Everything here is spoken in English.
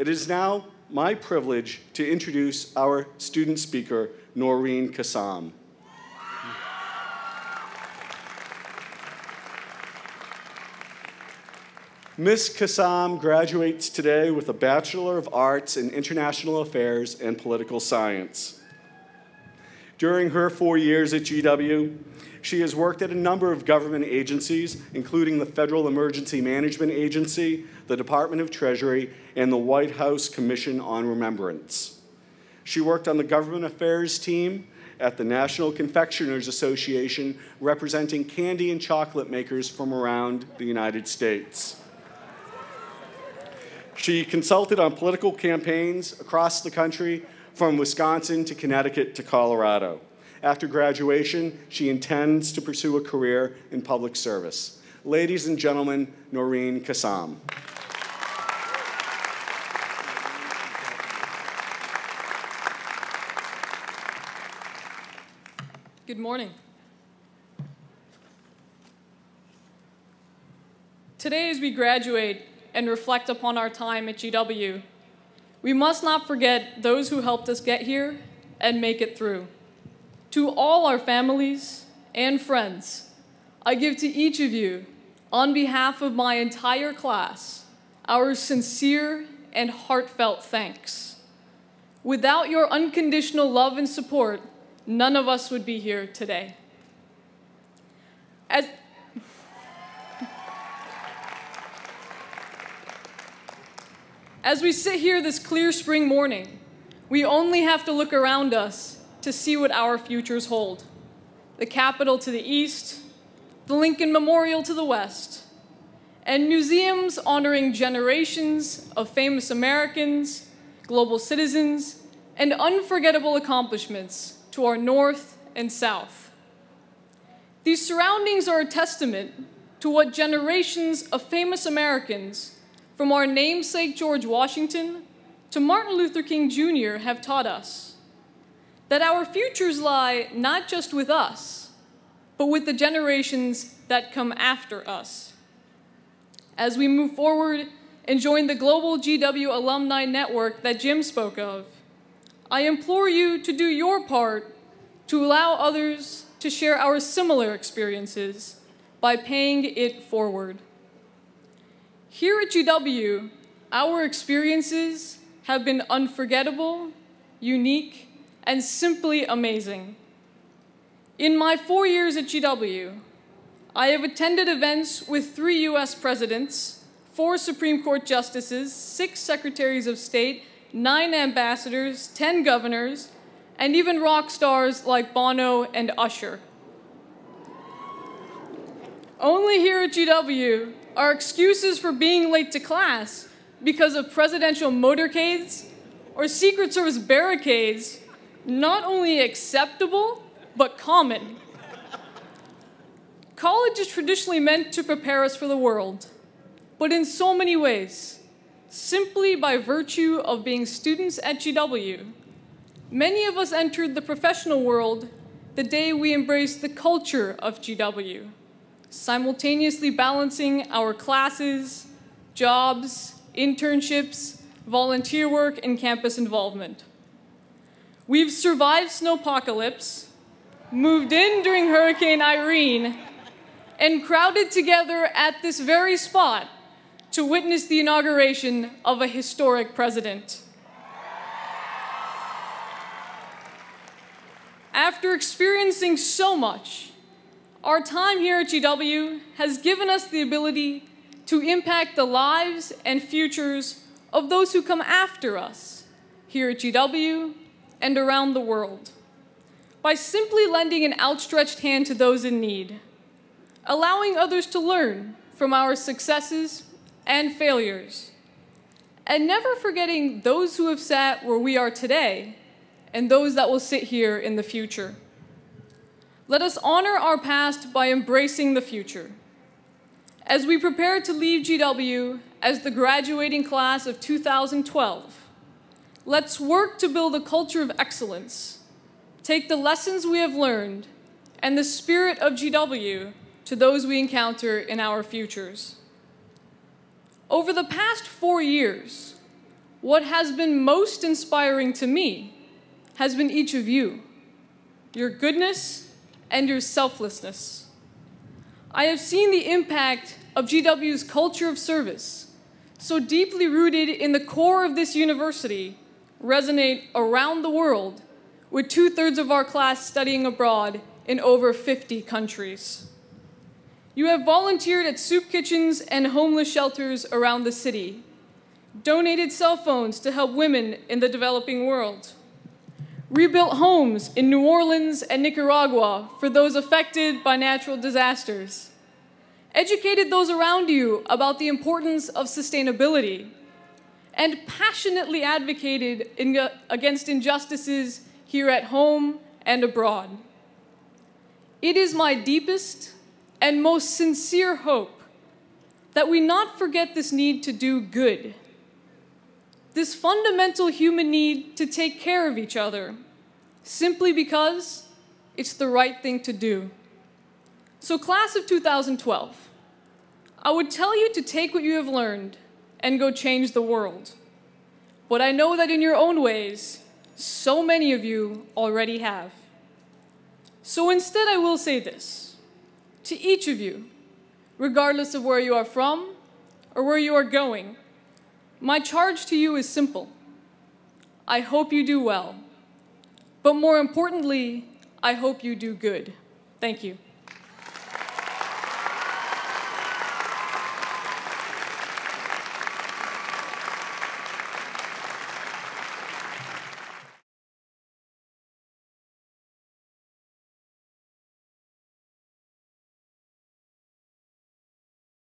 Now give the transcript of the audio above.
It is now my privilege to introduce our student speaker, Noreen Kassam. Ms. Kassam graduates today with a Bachelor of Arts in International Affairs and Political Science. During her 4 years at GW, she has worked at a number of government agencies, including the Federal Emergency Management Agency, the Department of Treasury, and the White House Commission on Remembrance. She worked on the government affairs team at the National Confectioners Association, representing candy and chocolate makers from around the United States. She consulted on political campaigns across the country, from Wisconsin to Connecticut to Colorado. After graduation, she intends to pursue a career in public service. Ladies and gentlemen, Noreen Kassam. Good morning. Today, as we graduate and reflect upon our time at GW, we must not forget those who helped us get here and make it through. To all our families and friends, I give to each of you, on behalf of my entire class, our sincere and heartfelt thanks. Without your unconditional love and support, none of us would be here today. As we sit here this clear spring morning, we only have to look around us to see what our futures hold. The Capitol to the east, the Lincoln Memorial to the west, and museums honoring generations of famous Americans, global citizens, and unforgettable accomplishments to our north and south. These surroundings are a testament to what generations of famous Americans, from our namesake George Washington to Martin Luther King Jr., have taught us that our futures lie not just with us, but with the generations that come after us. As we move forward and join the global GW alumni network that Jim spoke of, I implore you to do your part to allow others to share our similar experiences by paying it forward. Here at GW, our experiences have been unforgettable, unique, and simply amazing. In my 4 years at GW, I have attended events with 3 US presidents, 4 Supreme Court justices, 6 secretaries of state, 9 ambassadors, 10 governors, and even rock stars like Bono and Usher. Only here at GW are excuses for being late to class because of presidential motorcades or Secret Service barricades not only acceptable, but common. College is traditionally meant to prepare us for the world, but in so many ways, simply by virtue of being students at GW, many of us entered the professional world the day we embraced the culture of GW, simultaneously balancing our classes, jobs, internships, volunteer work, and campus involvement. We've survived snowpocalypse, moved in during Hurricane Irene, and crowded together at this very spot to witness the inauguration of a historic president. After experiencing so much, our time here at GW has given us the ability to impact the lives and futures of those who come after us here at GW and around the world by simply lending an outstretched hand to those in need, allowing others to learn from our successes and failures, and never forgetting those who have sat where we are today and those that will sit here in the future. Let us honor our past by embracing the future. As we prepare to leave GW as the graduating class of 2012, let's work to build a culture of excellence, take the lessons we have learned and the spirit of GW to those we encounter in our futures. Over the past 4 years, what has been most inspiring to me has been each of you, your goodness and your selflessness. I have seen the impact of GW's culture of service, so deeply rooted in the core of this university, resonate around the world, with 2/3 of our class studying abroad in over 50 countries. You have volunteered at soup kitchens and homeless shelters around the city, donated cell phones to help women in the developing world, rebuilt homes in New Orleans and Nicaragua for those affected by natural disasters, educated those around you about the importance of sustainability, and passionately advocated against injustices here at home and abroad. It is my deepest and most sincere hope that we not forget this need to do good, this fundamental human need to take care of each other, simply because it's the right thing to do. So, class of 2012, I would tell you to take what you have learned and go change the world. But I know that in your own ways, so many of you already have. So instead, I will say this to each of you, regardless of where you are from or where you are going. My charge to you is simple. I hope you do well. But more importantly, I hope you do good. Thank you.